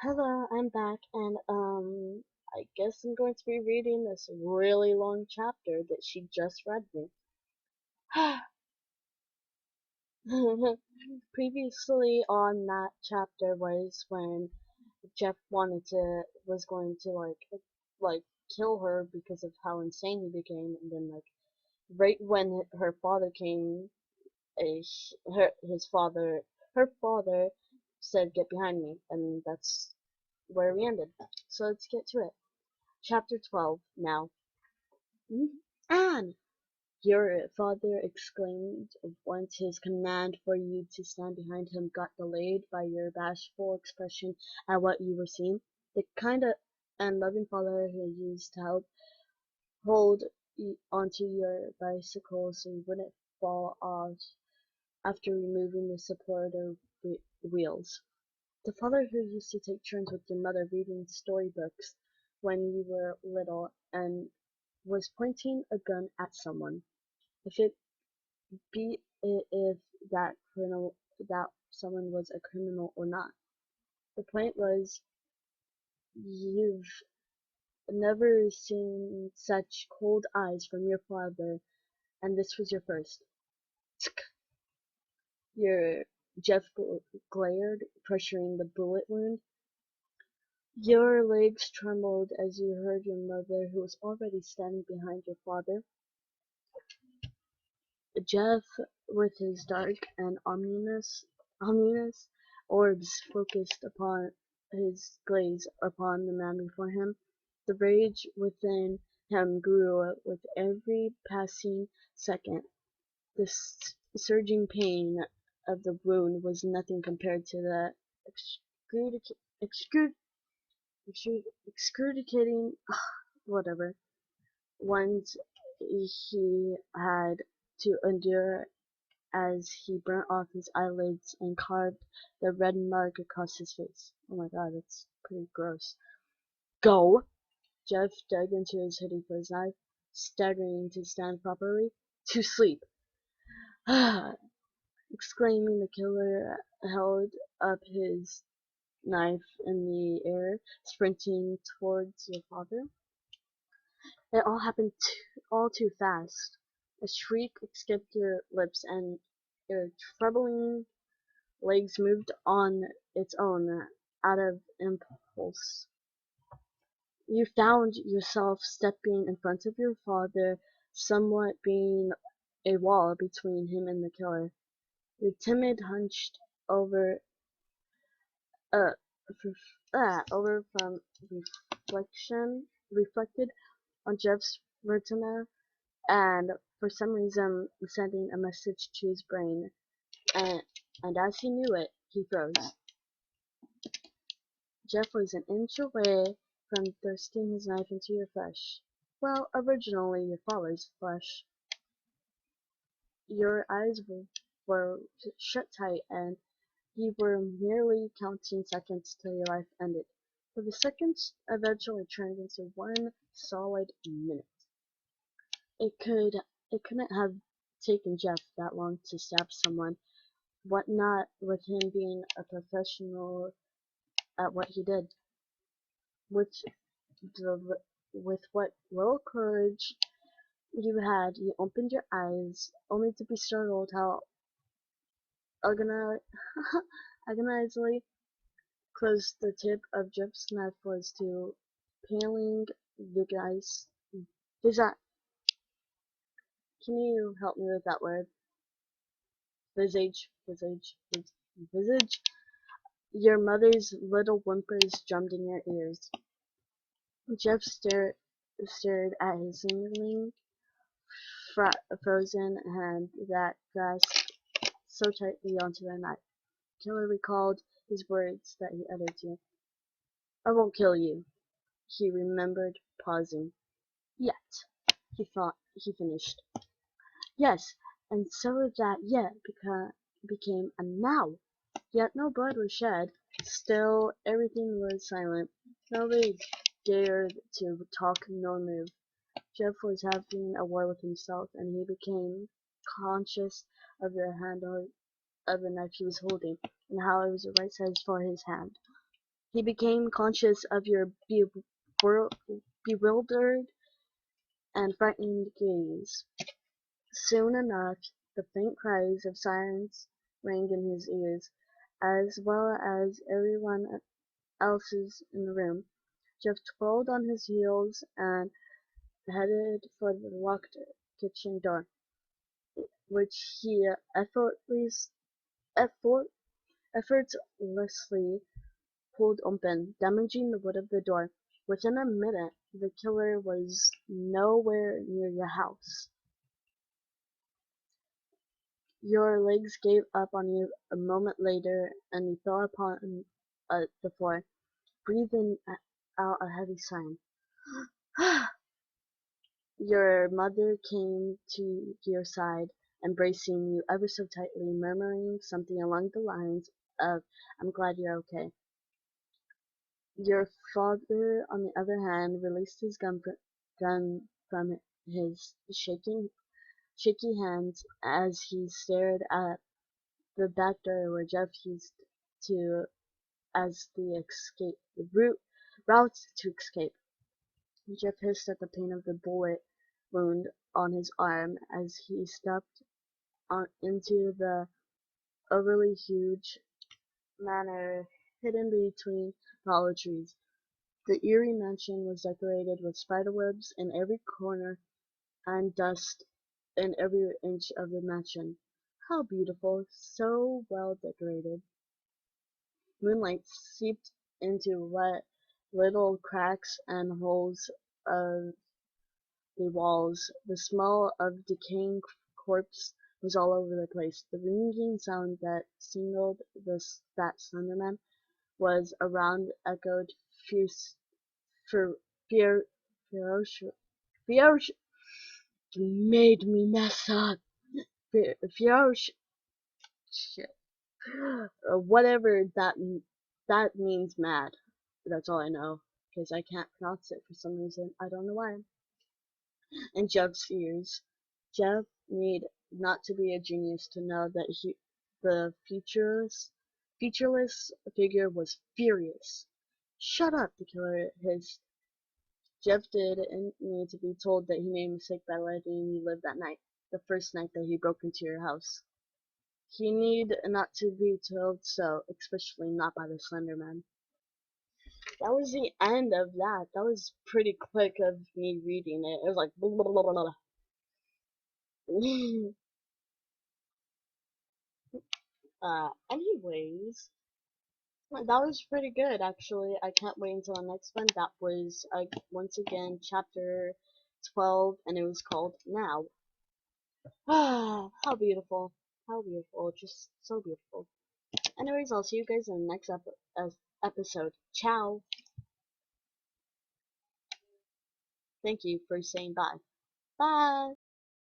Hello, I'm back, and I guess I'm going to be reading this really long chapter that she just read me. Previously on that chapter was when Jeff was going to like kill her because of how insane he became, and then right when her father came, his father, her father said, "Get behind me," and that's where we ended. So let's get to it. Chapter 12 now. Anne! Your father exclaimed once his command for you to stand behind him got delayed by your bashful expression at what you were seeing. The kind of and loving father who used to help hold onto your bicycle so you wouldn't fall off after removing the supporter wheels. The father who used to take turns with your mother reading storybooks when you were little and was pointing a gun at someone. If it be if that someone was a criminal or not. The point was you've never seen such cold eyes from your father, and this was your first. Your Jeff glared, pressuring the bullet wound. Your legs trembled as you heard your mother, who was already standing behind your father. Jeff, with his dark and ominous orbs focused upon his gaze upon the man before him, the rage within him grew with every passing second. The surging pain of the wound was nothing compared to the excruci- excru- excruciating whatever ones he had to endure as he burnt off his eyelids and carved the red mark across his face. Oh my god, that's pretty gross. Go! Jeff dug into his hoodie for his knife, staggering to stand properly. To sleep! Exclaiming, the killer held up his knife in the air, sprinting towards your father. It all happened all too fast. A shriek escaped your lips, and your troubling legs moved on its own, out of impulse. You found yourself stepping in front of your father, somewhat being a wall between him and the killer. Your timid hunched over uh, over from reflected on Jeff's retina, and for some reason sending a message to his brain, and, and as he knew it, he froze. Jeff was an inch away from thrusting his knife into your flesh. Well, originally your father's flesh. Your eyes were shut tight, and you were merely counting seconds till your life ended. But the seconds eventually turned into one solid minute. It could it couldn't have taken Jeff that long to stab someone, what not with him being a professional at what he did. With the with what little courage you had, you opened your eyes, only to be startled how agoni- agonizingly close the tip of Jeff's knife was to paling the guy's visage. Can you help me with that word? Visage. Your mother's little whimpers drummed in your ears. Jeff stared at his seemingly frozen hand that grasped so tightly onto the knife. Killer recalled his words that he uttered to you. "I won't kill you," he remembered, pausing. "Yet," he finished. Yes, and so that "yet" became a "now." Yet no blood was shed. Still everything was silent. Nobody dared to talk nor move. Jeff was having a war with himself, and he became conscious of the handle of the knife he was holding, and how it was the right size for his hand. He became conscious of your bewildered and frightened gaze. Soon enough, the faint cries of sirens rang in his ears, as well as everyone else's in the room. Jeff twirled on his heels and headed for the locked kitchen door, which he effort, effortlessly pulled open, damaging the wood of the door. Within a minute, the killer was nowhere near your house. Your legs gave up on you a moment later, and you fell upon the floor, breathing out a heavy sigh. Your mother came to your side, embracing you ever so tightly, murmuring something along the lines of, "I'm glad you're okay." Your father, on the other hand, released his gun from his shaky hands as he stared at the back door where Jeff used to as the route to escape. Jeff hissed at the pain of the bullet wound on his arm as he stepped into the overly huge manor hidden between the hollow trees. The eerie mansion was decorated with spiderwebs in every corner and dust in every inch of the mansion. How beautiful, so well decorated. Moonlight seeped into little cracks and holes of the walls. The smell of decaying corpse was all over the place. The ringing sound that signaled that Slenderman was around echoed fierce, fer, fear, ferocious, ferocious, made me mess up. Ferocious, whatever that means, mad. That's all I know, because I can't pronounce it for some reason. I don't know why. And Jeff's ears. Jeff need not to be a genius to know that the featureless figure was furious. "Shut up!" the killer hissed. Jeff didn't need to be told that he made a mistake by letting you live that night, the first night that he broke into your house. He need not to be told so, especially not by the Slender Man. That was the end of that. That was pretty quick of me reading it. It was like blah, blah, blah, blah, blah. Anyways, that was pretty good actually. I can't wait until the next one. That was once again chapter 12, and it was called Now. Ah, how beautiful. How beautiful. Just so beautiful. Anyways, I'll see you guys in the next episode. Ciao. Thank you for saying bye. Bye.